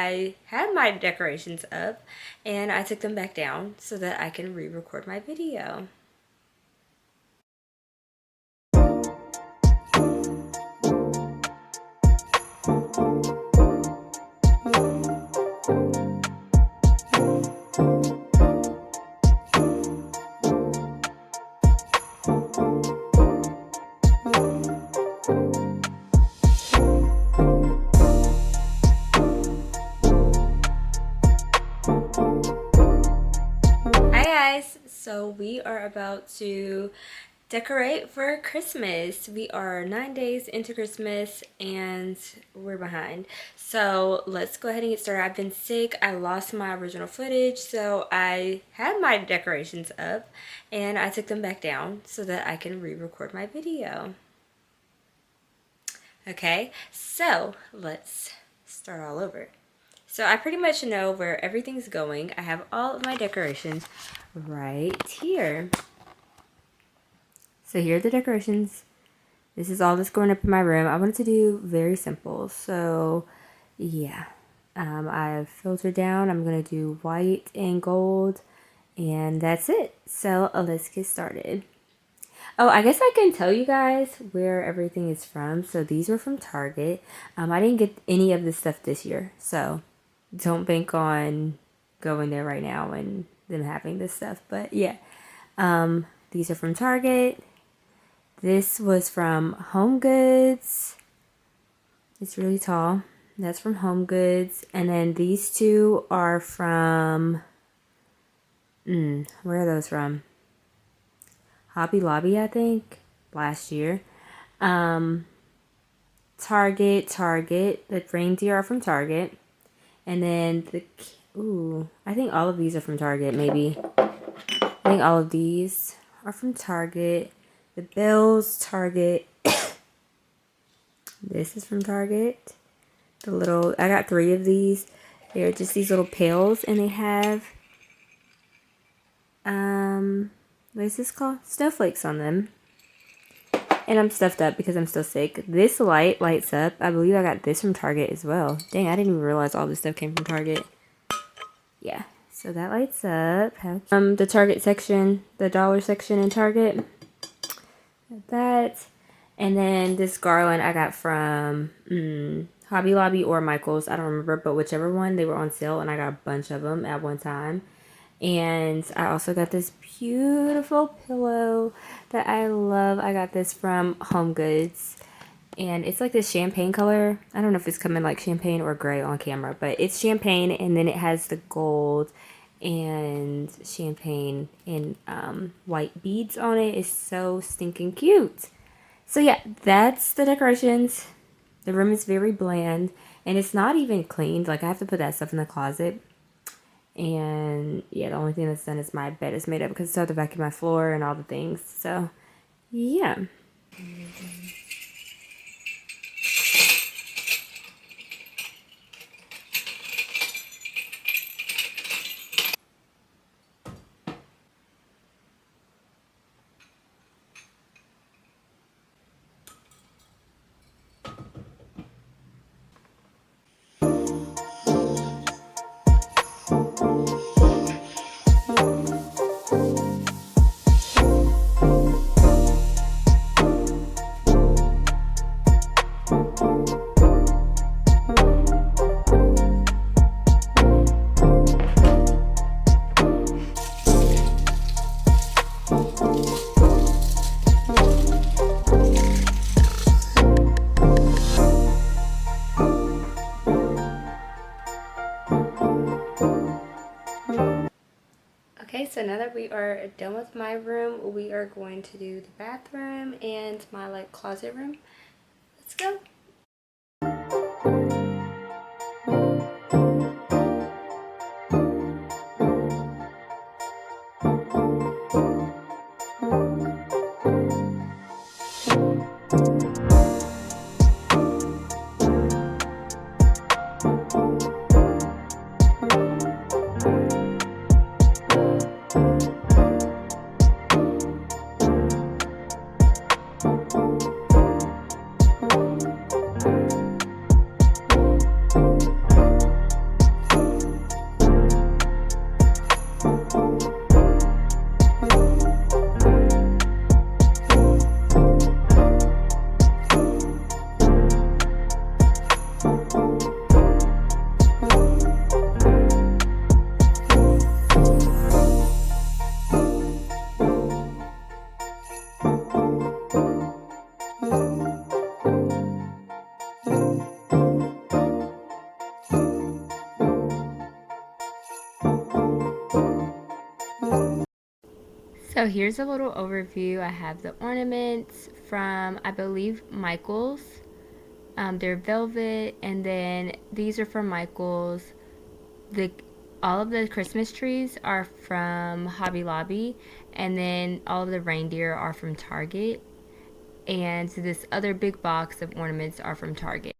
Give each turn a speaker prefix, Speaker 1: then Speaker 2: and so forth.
Speaker 1: I had my decorations up and I took them back down so that I can re-record my video. So we are about to decorate for Christmas. We are 9 days into Christmas and we're behind. So let's go ahead and get started. I've been sick. I lost my original footage, so I had my decorations up and I took them back down so that I can re-record my video. Okay, so let's start all over. So I pretty much know where everything's going. I have all of my decorations right here. So here are the decorations. This is all that's going up in my room. I wanted to do very simple. So yeah, I've filtered down. I'm going to do white and gold and that's it. So let's get started. Oh, I guess I can tell you guys where everything is from. So these are from Target. I didn't get any of this stuff this year. So don't bank on going there right now and them having this stuff. But yeah, these are from Target. This was from Home Goods. It's really tall. That's from Home Goods. And then these two are from, where are those from? Hobby Lobby, I think, last year. Target. The reindeer are from Target. And then I think all of these are from Target, maybe. I think all of these are from Target. The bells, Target. This is from Target. I got 3 of these. They're just these little pails, and they have, what is this called? Snowflakes on them. And I'm stuffed up because I'm still sick. This light lights up. I believe I got this from Target as well. Dang, I didn't even realize all this stuff came from Target. Yeah, so that lights up. The Target section, the dollar section in Target. That. And then this garland I got from Hobby Lobby or Michael's. I don't remember, but whichever one. They were on sale and I got a bunch of them at one time. And I also got this beautiful pillow that I love. I got this from Home Goods. And it's like this champagne color. I don't know if it's coming like champagne or gray on camera. But it's champagne and then it has the gold and champagne and white beads on it. It's so stinking cute. So yeah, that's the decorations. The room is very bland. And it's not even cleaned. Like I have to put that stuff in the closet. And yeah, the only thing that's done is my bed is made up because I still have to vacuum my floor and all the things. So yeah. Okay, so now that we are done with my room, we are going to do the bathroom and my like closet room. Let's go. So here's a little overview. I have the ornaments from, I believe, Michael's. They're velvet, and then these are from Michael's. All of the Christmas trees are from Hobby Lobby, and then all of the reindeer are from Target, and this other big box of ornaments are from Target.